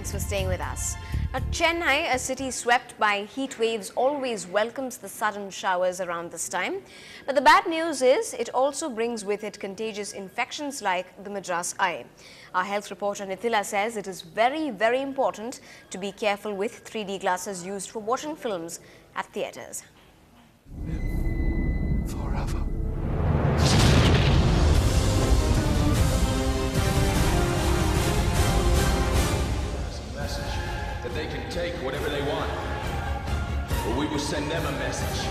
Thanks for staying with us. Now, Chennai, a city swept by heat waves, always welcomes the sudden showers around this time. But the bad news is it also brings with it contagious infections like the Madras eye. Our health reporter Nithila says it is very, very important to be careful with 3D glasses used for watching films at theatres. Forever. That they can take whatever they want, but we will send them a message.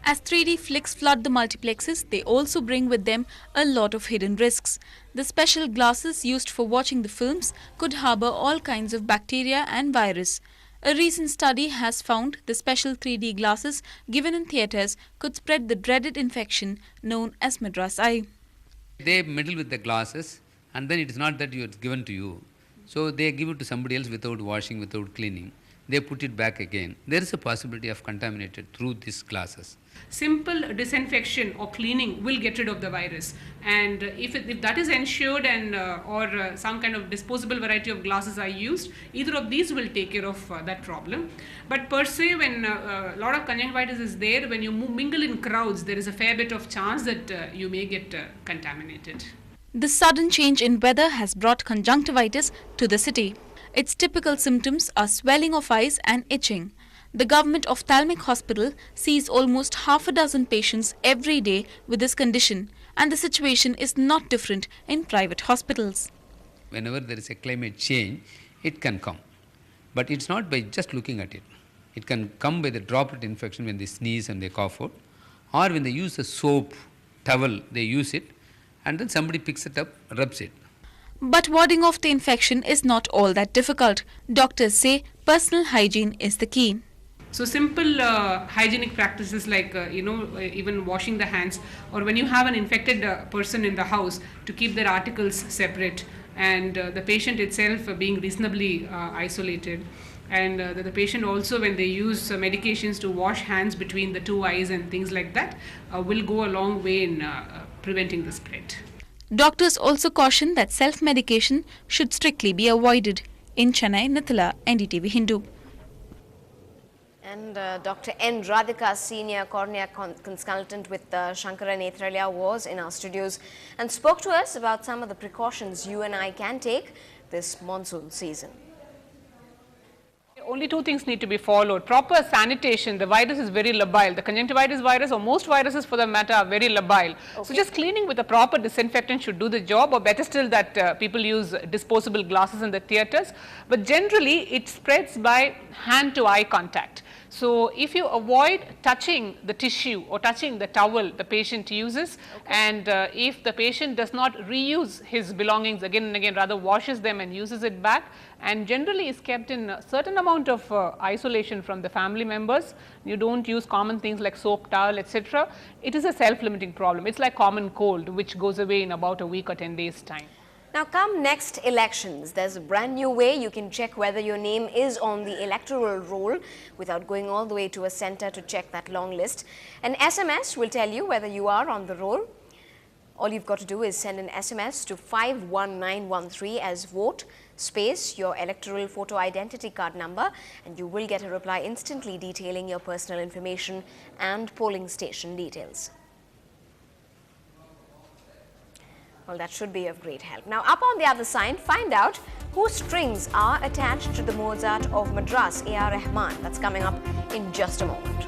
As 3D flicks flood the multiplexes, they also bring with them a lot of hidden risks. The special glasses used for watching the films could harbour all kinds of bacteria and virus. A recent study has found the special 3D glasses given in theatres could spread the dreaded infection known as Madras eye. They meddle with the glasses, and then it is not that it's given to you. So they give it to somebody else without washing, without cleaning. They put it back again. There is a possibility of contaminated through these glasses. Simple disinfection or cleaning will get rid of the virus, and if that is ensured and or some kind of disposable variety of glasses are used, either of these will take care of that problem. But per se, when a lot of conjunctivitis is there, when you mingle in crowds, there is a fair bit of chance that you may get contaminated. The sudden change in weather has brought conjunctivitis to the city. Its typical symptoms are swelling of eyes and itching. The government ophthalmic hospital sees almost half a dozen patients every day with this condition, and the situation is not different in private hospitals. Whenever there is a climate change, it can come. But it's not by just looking at it. It can come by the droplet infection when they sneeze and they cough out, or when they use a soap, towel, they use it, and then somebody picks it up, rubs it. But warding off the infection is not all that difficult. Doctors say personal hygiene is the key. So simple hygienic practices like even washing the hands, or when you have an infected person in the house, to keep their articles separate, and the patient itself being reasonably isolated, and the patient also, when they use medications, to wash hands between the two eyes and things like that, will go a long way in preventing the spread. Doctors also caution that self-medication should strictly be avoided. In Chennai, Nithila, NDTV Hindu. And Dr. N. Radhika, Senior Cornea Consultant with Shankara Nethralaya, was in our studios and spoke to us about some of the precautions you and I can take this monsoon season. Only two things need to be followed. Proper sanitation. The virus is very labile. The conjunctivitis virus, or most viruses for that matter, are very labile. Okay. So just cleaning with a proper disinfectant should do the job, or better still that people use disposable glasses in the theatres. But generally it spreads by hand to eye contact. So if you avoid touching the tissue or touching the towel the patient uses, okay, and if the patient does not reuse his belongings again and again, rather washes them and uses it back, and generally is kept in a certain amount of isolation from the family members, you don't use common things like soap, towel, etc., it is a self-limiting problem. It's like common cold, which goes away in about a week or 10 days' time. Now, come next elections, there's a brand new way you can check whether your name is on the electoral roll without going all the way to a centre to check that long list. An SMS will tell you whether you are on the roll. All you've got to do is send an SMS to 51913 as vote space your electoral photo identity card number, and you will get a reply instantly detailing your personal information and polling station details. Well, that should be of great help. Now, up on the other side, find out whose strings are attached to the Mozart of Madras, A.R. Rahman. That's coming up in just a moment.